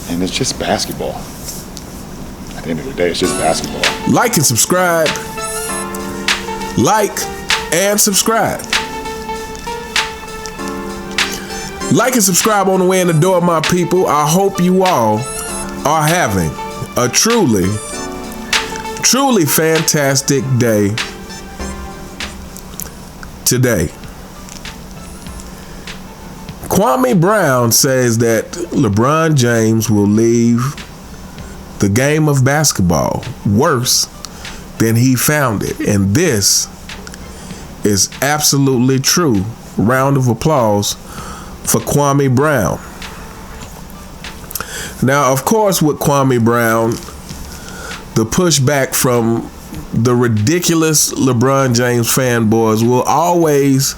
And it's just basketball. At the end of the day, it's just basketball. Like and subscribe. Like and subscribe. Like and subscribe on the way in the door, my people. I hope you all are having a truly fantastic day today. Kwame Brown says that LeBron James will leave the game of basketball worse than he found it. And this is absolutely true. Round of applause for Kwame Brown. Now, of course, with Kwame Brown, the pushback from the ridiculous LeBron James fanboys will always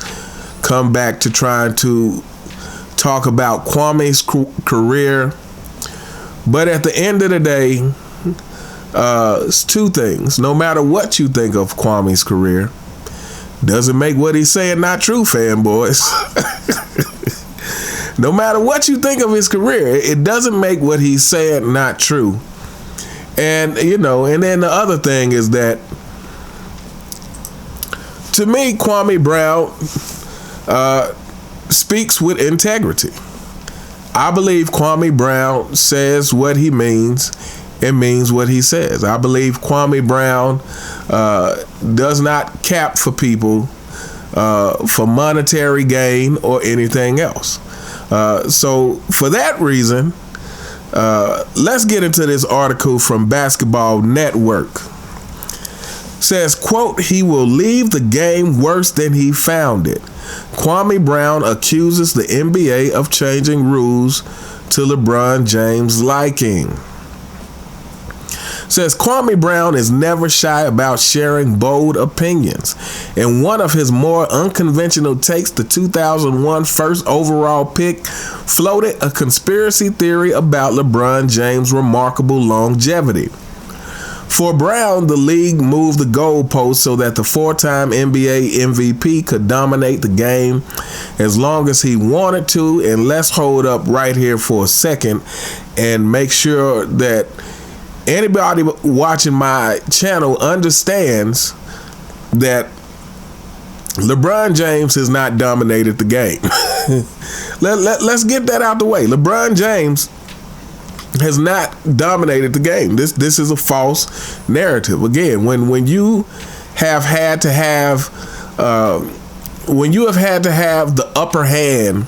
come back to trying to talk about Kwame's career. But at the end of the day, it's two things. No matter what you think of Kwame's career, doesn't make what he's saying not true, fanboys. No matter what you think of his career, it doesn't make what he's saying not true. And, and then the other thing is that, to me, Kwame Brown speaks with integrity. I believe Kwame Brown says what he means and means what he says. I believe Kwame Brown does not cap for people for monetary gain or anything else. So for that reason, let's get into this article from Basketball Network. Says, quote, he will leave the game worse than he found it. Kwame Brown accuses the NBA of changing rules to LeBron James' liking. Says Kwame Brown is never shy about sharing bold opinions. In one of his more unconventional takes, the 2001 first overall pick floated a conspiracy theory about LeBron James' remarkable longevity. For Brown, the league moved the goalpost so that the four-time NBA MVP could dominate the game as long as he wanted to. And let's hold up right here for a second and make sure that anybody watching my channel understands that LeBron James has not dominated the game. Let's get that out the way. LeBron James has not dominated the game. This is a false narrative. Again, when you have had to have the upper hand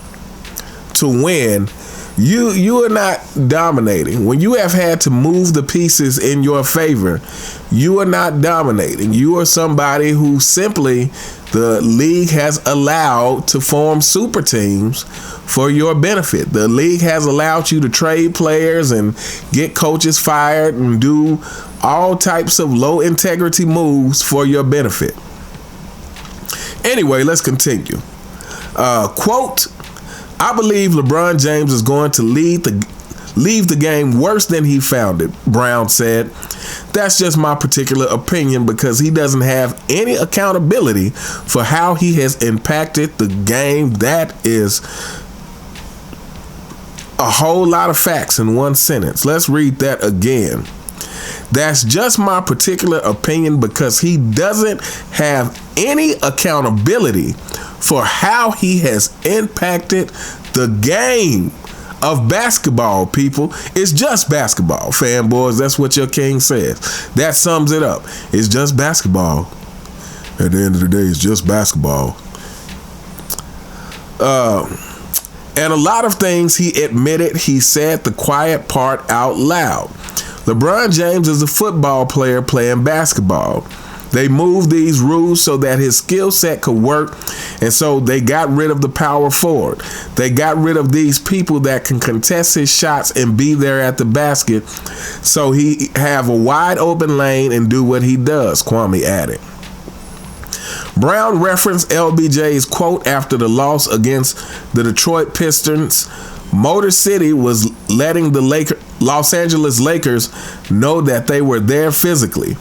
to win, you are not dominating. When you have had to move the pieces in your favor, you are not dominating. You are somebody who simply the league has allowed to form super teams for your benefit. The league has allowed you to trade players and get coaches fired and do all types of low integrity moves for your benefit. Anyway, let's continue. Quote, I believe LeBron James is going to leave the game worse than he found it, Brown said. That's just my particular opinion because he doesn't have any accountability for how he has impacted the game. That is a whole lot of facts in one sentence. Let's read that again. That's just my particular opinion because he doesn't have any accountability for how he has impacted the game of basketball, people. It's just basketball, fanboys. That's what your king says. That sums it up. It's just basketball. At the end of the day, it's just basketball. And a lot of things he admitted, he said the quiet part out loud. LeBron James is a football player playing basketball. They moved these rules so that his skill set could work, and so they got rid of the power forward. They got rid of these people that can contest his shots and be there at the basket, so he have a wide open lane and do what he does, Kwame added. Brown referenced LBJ's quote after the loss against the Detroit Pistons. Motor City was letting the Los Angeles Lakers know that they were there physically,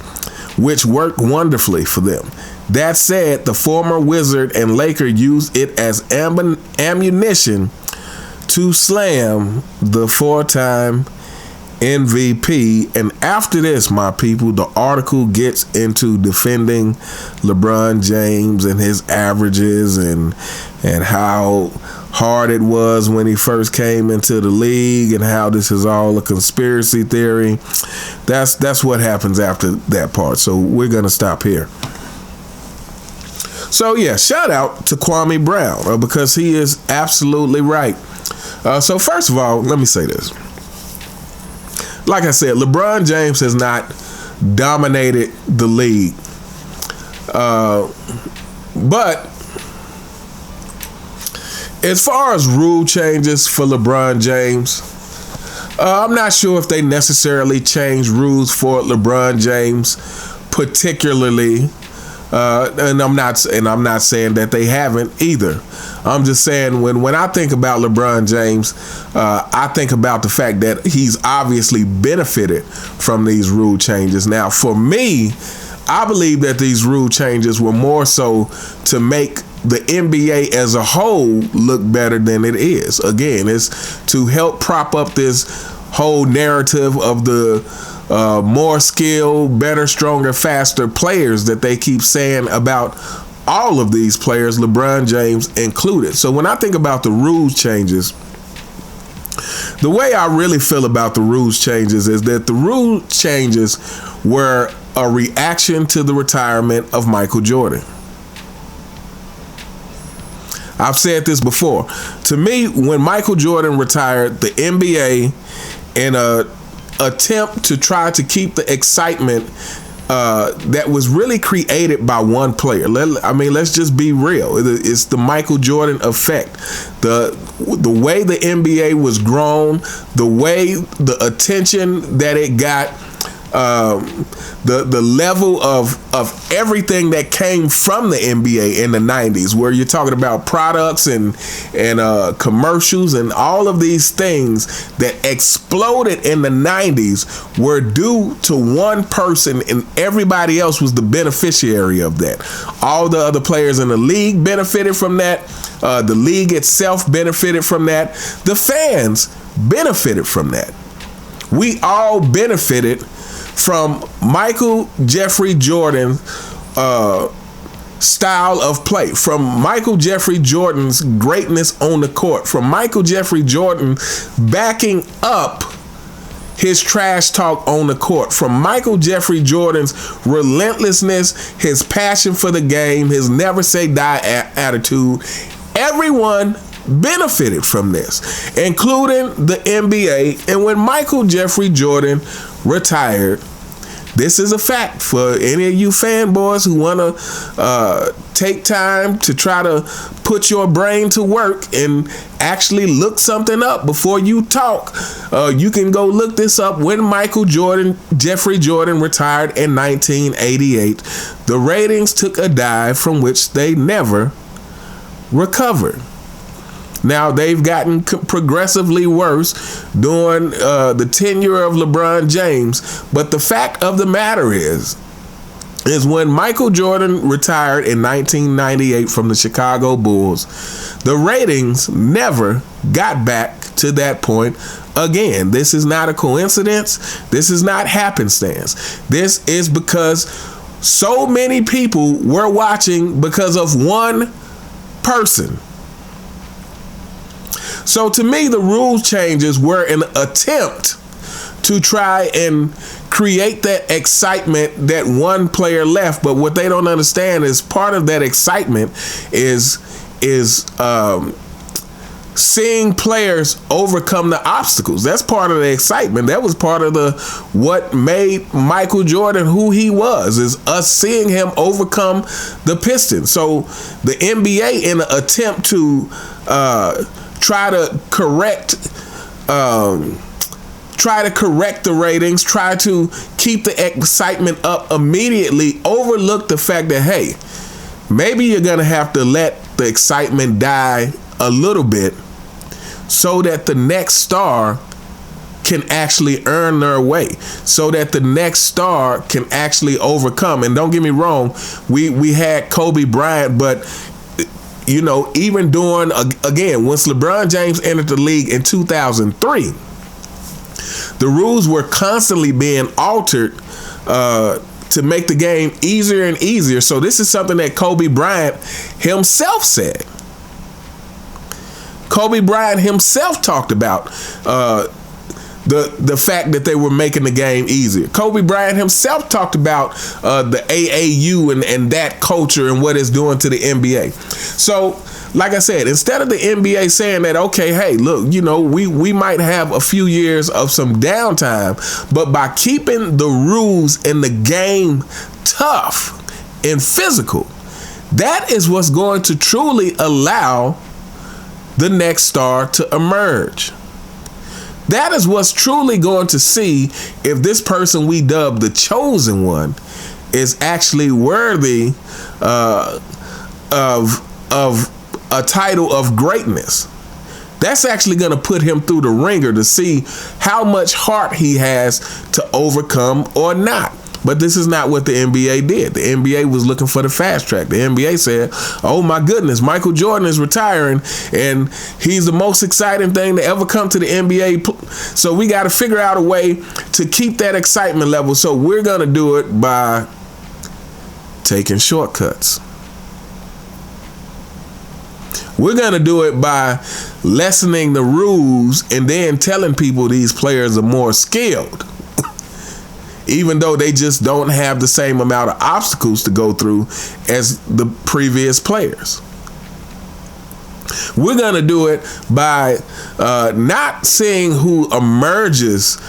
which worked wonderfully for them. That said, the former Wizard and Laker used it as ammunition to slam the four-time MVP. And after this, my people, the article gets into defending LeBron James and his averages and how hard it was when he first came into the league and how this is all a conspiracy theory. That's what happens after that part. So we're going to stop here. So yeah, shout out to Kwame Brown because he is absolutely right. So first of all, let me say this. Like I said, LeBron James has not dominated the league. But as far as rule changes for LeBron James, I'm not sure if they necessarily changed rules for LeBron James particularly. And I'm not saying that they haven't either. I'm just saying when I think about LeBron James, I think about the fact that he's obviously benefited from these rule changes. Now, for me, I believe that these rule changes were more so to make the NBA as a whole look better than it is. Again, it's to help prop up this whole narrative of the more skilled, better, stronger, faster players that they keep saying about all of these players, LeBron James included. So when I think about the rules changes, the way I really feel about the rules changes is that the rule changes were a reaction to the retirement of Michael Jordan. I've said this before. To me, when Michael Jordan retired, the NBA, in an attempt to try to keep the excitement that was really created by one player. Let's just be real. It's the Michael Jordan effect. The way the NBA was grown, the way the attention that it got, the level of everything that came from the NBA in the 90s, where you're talking about products and commercials and all of these things that exploded in the 90s were due to one person, and everybody else was the beneficiary of that. All the other players in the league benefited from that. The league itself benefited from that. The fans benefited from that. We all benefited from Michael Jeffrey Jordan's style of play, from Michael Jeffrey Jordan's greatness on the court, from Michael Jeffrey Jordan backing up his trash talk on the court, from Michael Jeffrey Jordan's relentlessness, his passion for the game, his never say die attitude. Everyone benefited from this, including the NBA. And when Michael Jeffrey Jordan retired, this is a fact for any of you fanboys who want to take time to try to put your brain to work and actually look something up before you talk. You can go look this up. When Michael Jeffrey Jordan retired in 1988, the ratings took a dive from which they never recovered. Now, they've gotten progressively worse during the tenure of LeBron James. But the fact of the matter is when Michael Jordan retired in 1998 from the Chicago Bulls, the ratings never got back to that point again. This is not a coincidence. This is not happenstance. This is because so many people were watching because of one person. So to me, the rules changes were an attempt to try and create that excitement that one player left. But what they don't understand is part of that excitement is seeing players overcome the obstacles. That's part of the excitement. That was part of what made Michael Jordan who he was, is us seeing him overcome the Pistons. So the NBA, in an attempt to try to correct the ratings, try to keep the excitement up immediately, overlooked the fact that, hey, maybe you're going to have to let the excitement die a little bit so that the next star can actually earn their way, so that the next star can actually overcome. And don't get me wrong, we had Kobe Bryant, but you know, even during, again, once LeBron James entered the league in 2003, The rules were constantly being altered to make the game easier and easier. So this is something that Kobe Bryant himself said. Kobe Bryant himself talked about the fact that they were making the game easier. Kobe Bryant himself talked about the AAU and that culture and what it's doing to the NBA. So, like I said, instead of the NBA saying that, okay, hey, look, you know, we might have a few years of some downtime, but by keeping the rules in the game tough and physical, that is what's going to truly allow the next star to emerge. That is what's truly going to see if this person we dub the chosen one is actually worthy of a title of greatness. That's actually going to put him through the ringer to see how much heart he has to overcome or not. But this is not what the NBA did. The NBA was looking for the fast track. The NBA said, oh my goodness, Michael Jordan is retiring and he's the most exciting thing to ever come to the NBA. So we got to figure out a way to keep that excitement level. So we're going to do it by taking shortcuts. We're going to do it by lessening the rules and then telling people these players are more skilled. Even though they just don't have the same amount of obstacles to go through as the previous players. We're going to do it by not seeing who emerges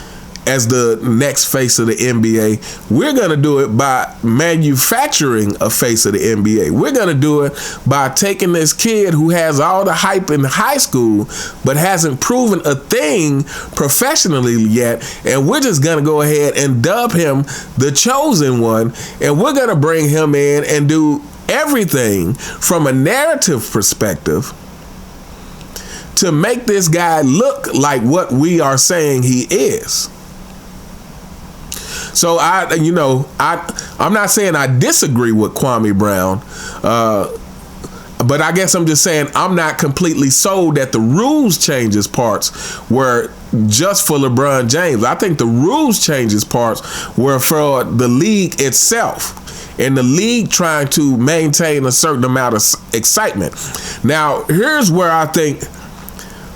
as the next face of the NBA. We're going to do it by manufacturing a face of the NBA. We're going to do it by taking this kid who has all the hype in high school but hasn't proven a thing professionally yet, and we're just going to go ahead and dub him the chosen one, and we're going to bring him in and do everything from a narrative perspective to make this guy look like what we are saying he is. So I'm not saying I disagree with Kwame Brown, but I guess I'm just saying I'm not completely sold that the rules changes parts were just for LeBron James. I think the rules changes parts were for the league itself and the league trying to maintain a certain amount of excitement. Now, here's where I think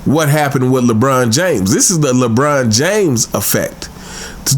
what happened with LeBron James. This is the LeBron James effect.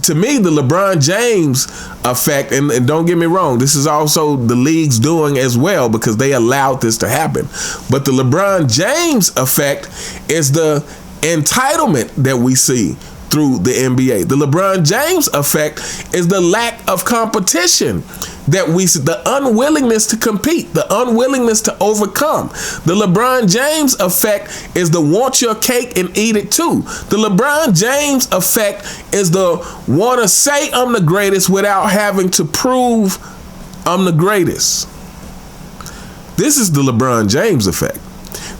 To me, the LeBron James effect, and don't get me wrong, this is also the league's doing as well because they allowed this to happen. But the LeBron James effect is the entitlement that we see through the NBA. The LeBron James effect is the lack of competition that we see, the unwillingness to compete, the unwillingness to overcome. The LeBron James effect is the want your cake and eat it too. The LeBron James effect is the want to say I'm the greatest without having to prove I'm the greatest. This is the LeBron James effect.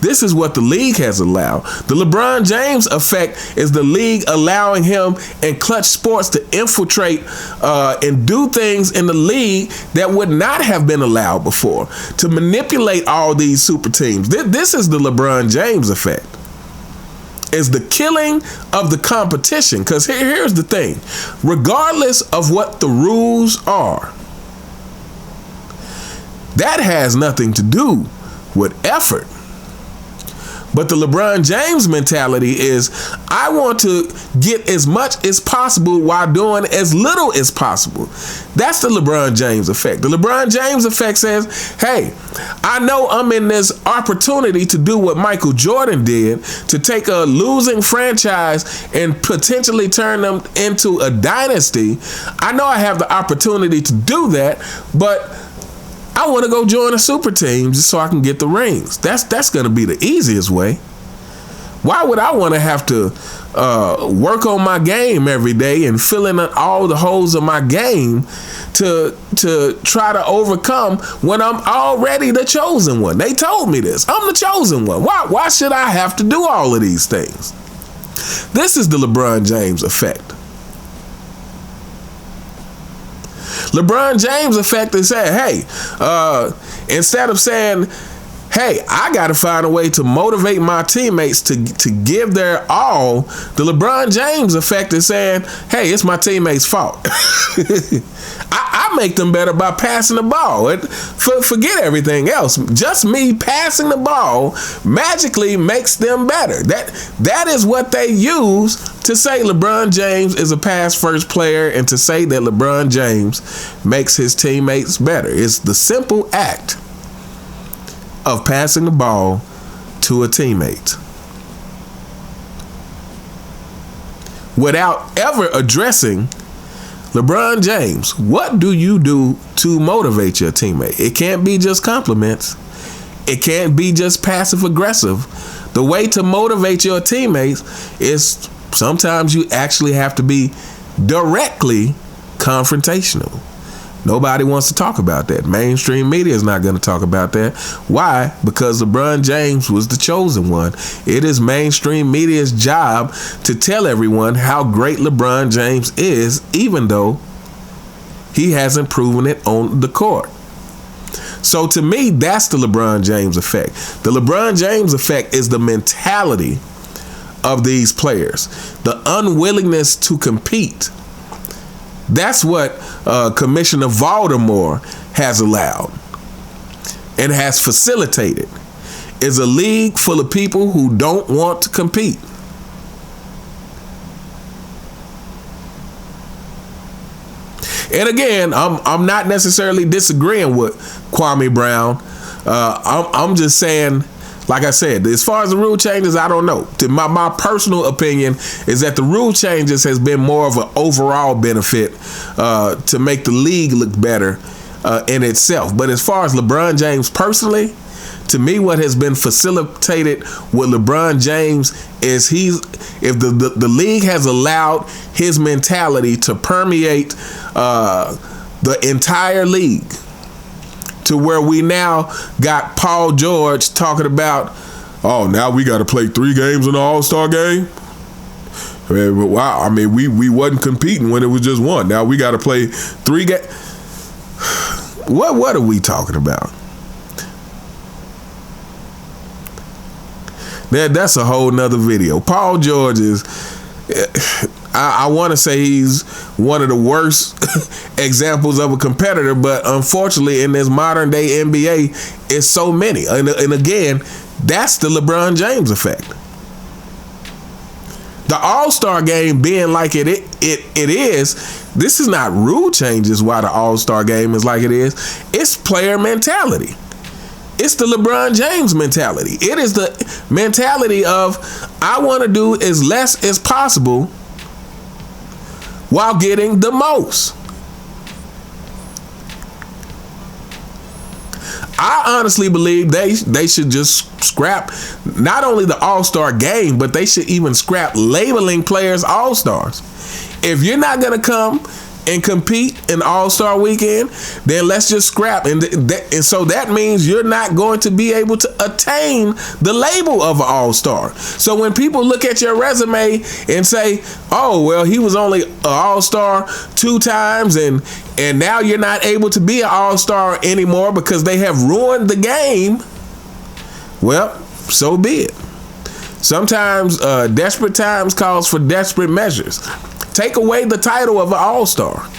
This is what the league has allowed. The LeBron James effect is the league allowing him and Clutch Sports to infiltrate and do things in the league that would not have been allowed before, to manipulate all these super teams. This is the LeBron James effect. It's the killing of the competition. Because here's the thing. Regardless of what the rules are, that has nothing to do with effort. But the LeBron James mentality is, I want to get as much as possible while doing as little as possible. That's the LeBron James effect. The LeBron James effect says, hey, I know I'm in this opportunity to do what Michael Jordan did, to take a losing franchise and potentially turn them into a dynasty. I know I have the opportunity to do that, but I want to go join a super team just so I can get the rings. That's going to be the easiest way. Why would I want to have to work on my game every day and fill in all the holes of my game to try to overcome when I'm already the chosen one? They told me this. I'm the chosen one. Why should I have to do all of these things? This is the LeBron James effect. LeBron James effect is saying, hey, instead of saying, hey, I got to find a way to motivate my teammates to give their all. The LeBron James effect is saying, hey, it's my teammates' fault. I make them better by passing the ball. Forget everything else. Just me passing the ball magically makes them better. That is what they use to say LeBron James is a pass-first player and to say that LeBron James makes his teammates better. It's the simple act of passing the ball to a teammate without ever addressing LeBron James. What do you do to motivate your teammate? It can't be just compliments. It can't be just passive aggressive. The way to motivate your teammates is sometimes you actually have to be directly confrontational. Nobody wants to talk about that. Mainstream media is not going to talk about that. Why? Because LeBron James was the chosen one. It is mainstream media's job to tell everyone how great LeBron James is, even though he hasn't proven it on the court. So to me, that's the LeBron James effect. The LeBron James effect is the mentality of these players, the unwillingness to compete. That's what Commissioner Voldemort has allowed and has facilitated, is a league full of people who don't want to compete. And again, I'm not necessarily disagreeing with Kwame Brown. I'm just saying, like I said, as far as the rule changes, I don't know. My personal opinion is that the rule changes has been more of an overall benefit to make the league look better in itself. But as far as LeBron James personally, to me, what has been facilitated with LeBron James is if the league has allowed his mentality to permeate the entire league, to where we now got Paul George talking about, oh, now we got to play 3 games in the All-Star game. Wow, I mean, we wasn't competing when it was just 1. Now we got to play 3 games. What are we talking about? That's a whole nother video. Paul George is, I want to say he's one of the worst examples of a competitor, but unfortunately in this modern day NBA, it's so many. And again, that's the LeBron James effect. The All-Star game being like it is, this is not rule changes why the All-Star game is like it is. It's player mentality. It's the LeBron James mentality. It is the mentality of, I want to do as less as possible while getting the most. I honestly believe they should just scrap not only the All-Star game, but they should even scrap labeling players All-Stars. If you're not going to come and compete in All-Star weekend, then let's just scrap. And so that means you're not going to be able to attain the label of an All-Star. So when people look at your resume and say, oh, well, he was only an All-Star 2 times and now you're not able to be an All-Star anymore because they have ruined the game, well, so be it. Sometimes desperate times calls for desperate measures. Take away the title of an All-Star.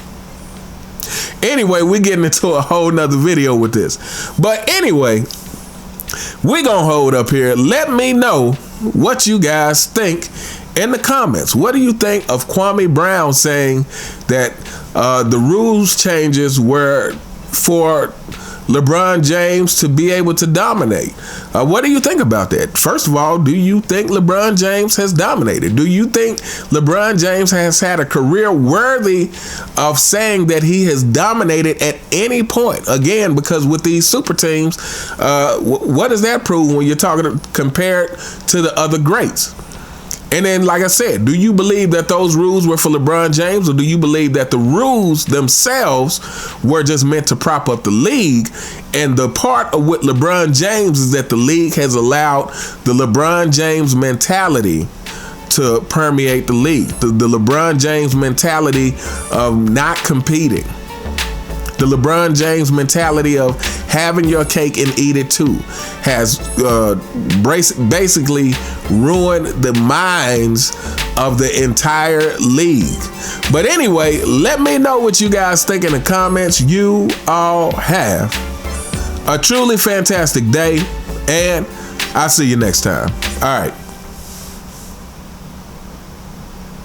Anyway, we're getting into a whole nother video with this. But anyway, we're going to hold up here. Let me know what you guys think in the comments. What do you think of Kwame Brown saying that the rules changes were for LeBron James to be able to dominate? What do you think about that? First of all, do you think LeBron James has dominated? Do you think LeBron James has had a career worthy of saying that he has dominated at any point? Again, because with these super teams, what does that prove when you're talking compared to the other greats? And then, like I said, do you believe that those rules were for LeBron James, or do you believe that the rules themselves were just meant to prop up the league? And the part of what LeBron James is that the league has allowed the LeBron James mentality to permeate the league. The LeBron James mentality of not competing. The LeBron James mentality of having your cake and eat it too has basically ruined the minds of the entire league. But anyway, let me know what you guys think in the comments. You all have a truly fantastic day, and I'll see you next time. All right.